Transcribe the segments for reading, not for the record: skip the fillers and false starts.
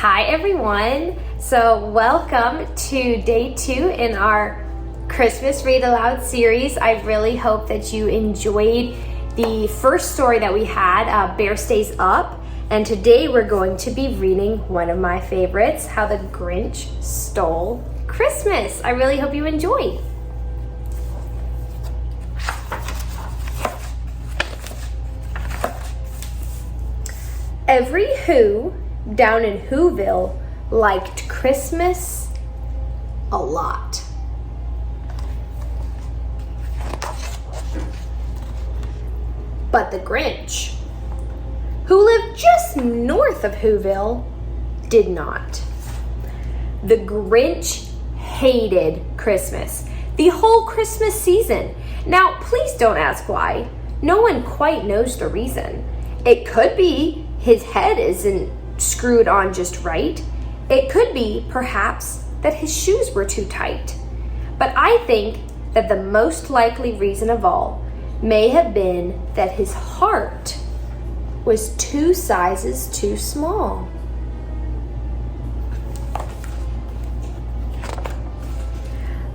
Hi everyone. So welcome to day 2 in our Christmas Read Aloud series. I really hope that you enjoyed the first story that we had, Bear Stays Up. And today we're going to be reading one of my favorites, How the Grinch Stole Christmas. I really hope you enjoy. Every Who down in Whoville liked Christmas a lot. But the Grinch, who lived just north of Whoville, did not. The Grinch hated Christmas, the whole Christmas season. Now, please don't ask why. No one quite knows the reason. It could be his head isn't screwed on just right. It could be, perhaps, that his shoes were too tight. But I think that the most likely reason of all may have been that his heart was 2 sizes too small.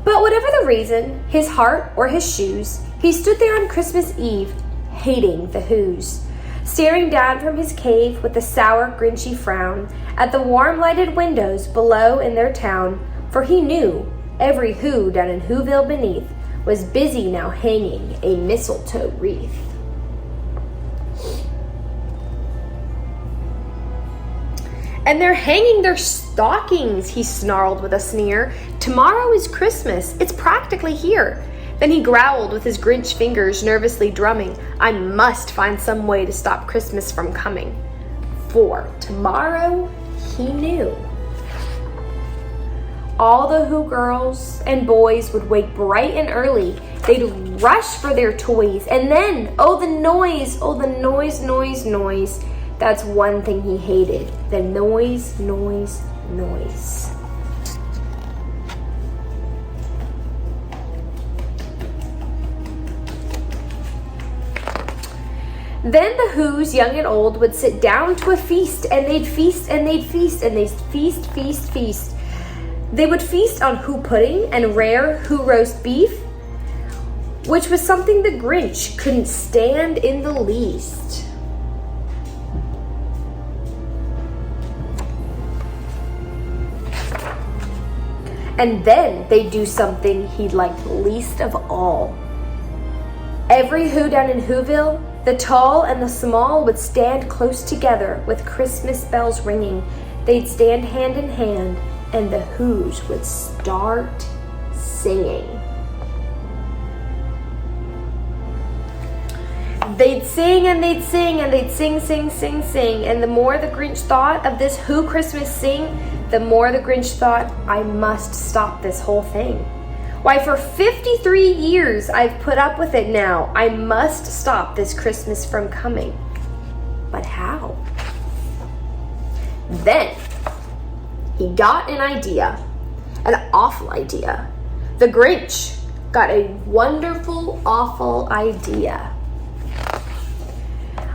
But whatever the reason, his heart or his shoes, he stood there on Christmas Eve, hating the Whos, staring down from his cave with a sour, grinchy frown at the warm lighted windows below in their town, for he knew every Who down in Whoville beneath was busy now hanging a mistletoe wreath. And they're hanging their stockings, he snarled with a sneer. Tomorrow is Christmas. It's practically here. Then he growled with his Grinch fingers nervously drumming. I must find some way to stop Christmas from coming. For tomorrow, he knew. All the Who girls and boys would wake bright and early. They'd rush for their toys. And then, oh the noise, noise. That's one thing he hated. The noise. Then the Whos, young and old, would sit down to a feast, and they'd feast, and they'd feast, and they'd feast. They would feast on Who pudding and rare Who roast beef, which was something the Grinch couldn't stand in the least. And then they'd do something he liked least of all. Every Who down in Whoville, the tall and the small, would stand close together with Christmas bells ringing. They'd stand hand in hand, and the Whos would start singing. They'd sing and they'd sing and they'd sing. And the more the Grinch thought of this Who Christmas sing, the more the Grinch thought, I must stop this whole thing. Why, for 53 years I've put up with it now. I must stop this Christmas from coming. But how? Then he got an idea, an awful idea. The Grinch got a wonderful, awful idea.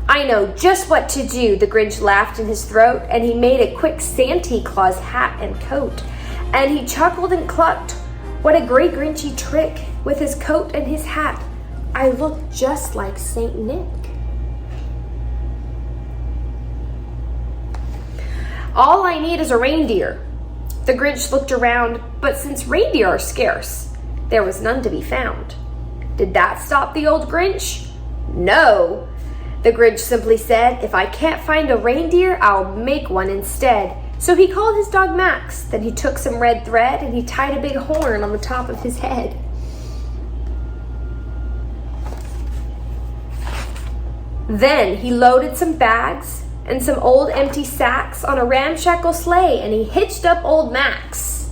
I know just what to do, the Grinch laughed in his throat, and he made a quick Santa Claus hat and coat. And he chuckled and clucked. What a great Grinchy trick! With his coat and his hat, I look just like Saint Nick. All I need is a reindeer. The Grinch looked around, but since reindeer are scarce, there was none to be found. Did that stop the old Grinch? No. The Grinch simply said, if I can't find a reindeer, I'll make one instead. So he called his dog Max. Then he took some red thread and he tied a big horn on the top of his head. Then he loaded some bags and some old empty sacks on a ramshackle sleigh, and he hitched up old Max.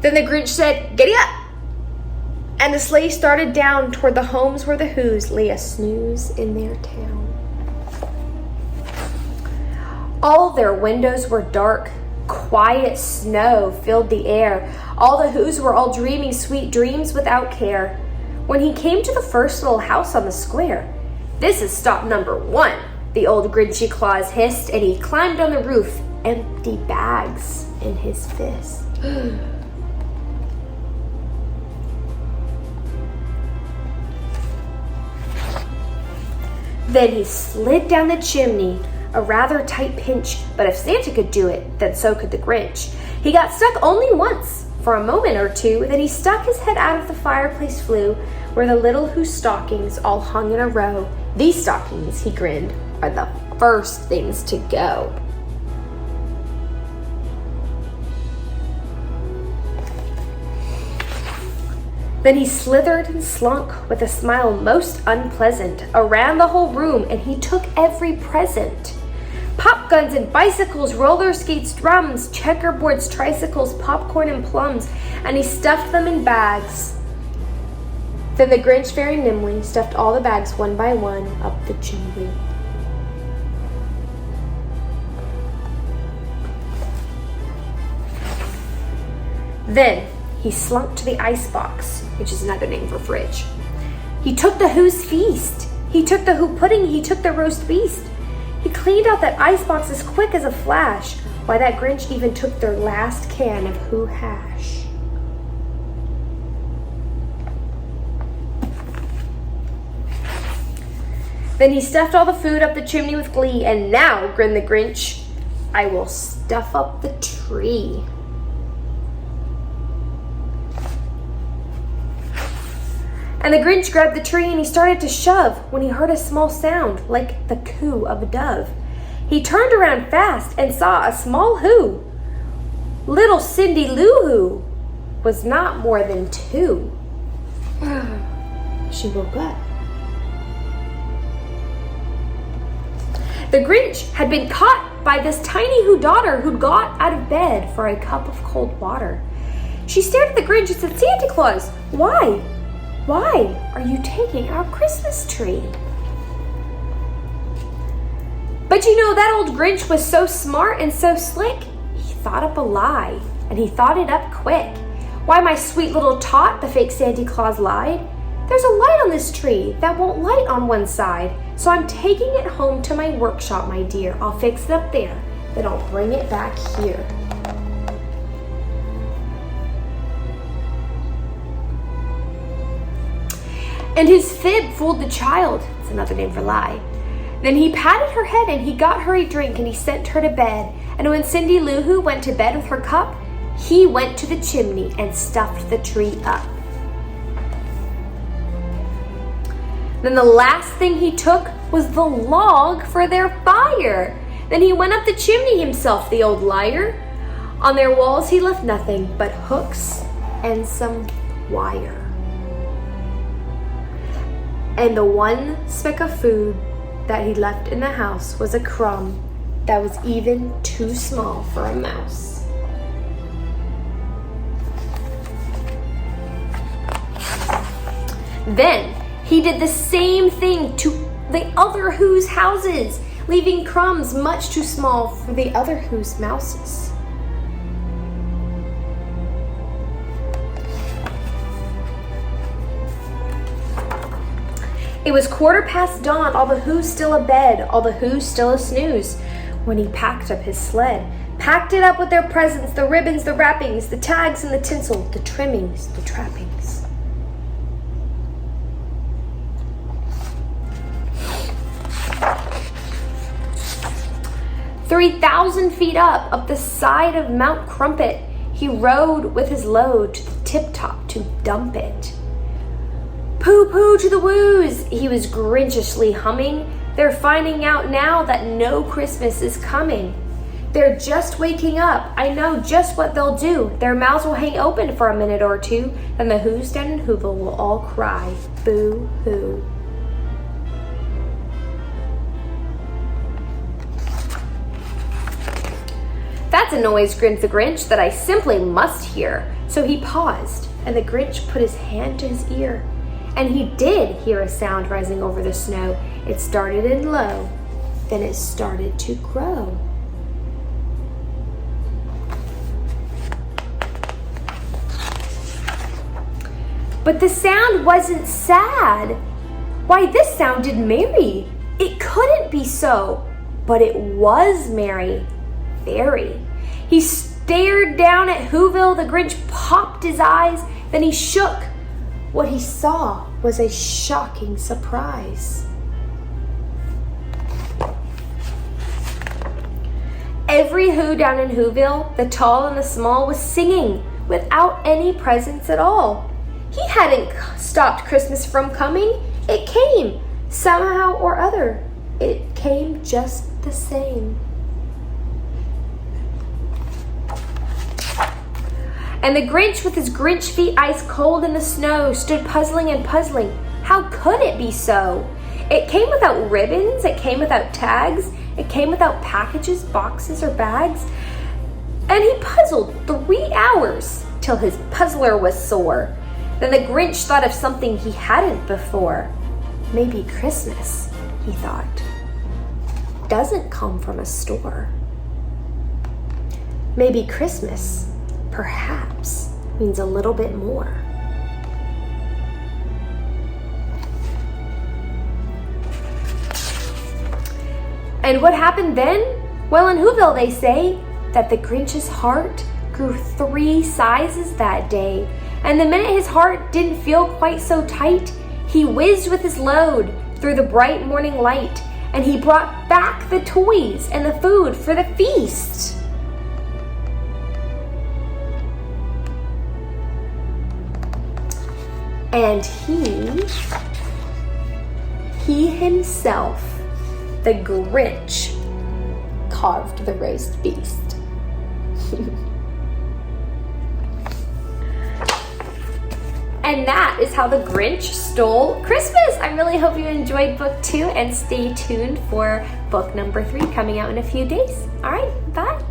Then the Grinch said, "Giddy up!" And the sleigh started down toward the homes where the Whos lay a snooze in their town. All their windows were dark. Quiet snow filled the air. All the Whos were all dreaming sweet dreams without care. When he came to the first little house on the square, "This is stop number 1. the old Grinchy Claus hissed, and he climbed on the roof, empty bags in his fist. Then he slid down the chimney, a rather tight pinch, but if Santa could do it, then so could the Grinch. He got stuck only once, for a moment or two, then he stuck his head out of the fireplace flue, where the little Who stockings all hung in a row. These stockings, he grinned, are the first things to go. Then he slithered and slunk with a smile most unpleasant around the whole room, and he took every present. Pop guns and bicycles, roller skates, drums, checkerboards, tricycles, popcorn and plums, and he stuffed them in bags. Then the Grinch very nimbly stuffed all the bags one by one up the chimney. Then he slunk to the icebox, which is another name for fridge. He took the Who's feast. He took the Who pudding. He took the roast beast. He cleaned out that icebox as quick as a flash. Why, that Grinch even took their last can of Who hash. Then he stuffed all the food up the chimney with glee, and now, grinned the Grinch, I will stuff up the tree. And the Grinch grabbed the tree and he started to shove when he heard a small sound like the coo of a dove. He turned around fast and saw a small Who. Little Cindy Lou Who was not more than 2. She woke up. The Grinch had been caught by this tiny Who daughter who'd got out of bed for a cup of cold water. She stared at the Grinch and said, Santa Claus, why are you taking our Christmas tree? But you know, that old Grinch was so smart and so slick, he thought up a lie, and he thought it up quick. Why, my sweet little tot, the fake Santa Claus lied. There's a light on this tree that won't light on one side, so I'm taking it home to my workshop, my dear. I'll fix it up there, then I'll bring it back here. And his fib fooled the child. It's another name for lie. Then he patted her head and he got her a drink and he sent her to bed. And when Cindy Lou Who went to bed with her cup, he went to the chimney and stuffed the tree up. Then the last thing he took was the log for their fire. Then he went up the chimney himself, the old liar. On their walls he left nothing but hooks and some wire. And the one speck of food that he left in the house was a crumb that was even too small for a mouse. Then he did the same thing to the other Who's houses, leaving crumbs much too small for the other Who's mouses. It was 15:15 dawn, all the Who's still abed, all the Who's still a snooze, when he packed up his sled. Packed it up with their presents, the ribbons, the wrappings, the tags and the tinsel, the trimmings, the trappings. "3,000 feet up the side of Mount Crumpet, he rode with his load to the tip-top to dump it. Pooh-pooh to the woos, he was grinchishly humming. They're finding out now that no Christmas is coming. They're just waking up. I know just what they'll do. Their mouths will hang open for a minute or two, then the Who's down in Whoville will all cry, boo-hoo. That's a noise, grinned the Grinch, that I simply must hear. So he paused, and the Grinch put his hand to his ear. And he did hear a sound rising over the snow. It started in low, then it started to grow. But the sound wasn't sad. Why, this sounded merry. It couldn't be so, but it was merry, very. He stared down at Whoville. The Grinch popped his eyes, then he shook. What he saw was a shocking surprise. Every Who down in Whoville, the tall and the small, was singing without any presents at all. He hadn't stopped Christmas from coming. It came, somehow or other. It came just the same. And the Grinch, with his Grinch feet ice cold in the snow, stood puzzling and puzzling. How could it be so? It came without ribbons, it came without tags, it came without packages, boxes, or bags. And he puzzled 3 hours till his puzzler was sore. Then the Grinch thought of something he hadn't before. Maybe Christmas, he thought, doesn't come from a store. Maybe Christmas, perhaps, means a little bit more. And what happened then? Well, in Whoville they say that the Grinch's heart grew 3 sizes that day. And the minute his heart didn't feel quite so tight, he whizzed with his load through the bright morning light, and he brought back the toys and the food for the feast. And he himself, the Grinch, carved the roast beast. And that is how the Grinch stole Christmas. I really hope you enjoyed book 2, and stay tuned for book number 3 coming out in a few days. All right, bye.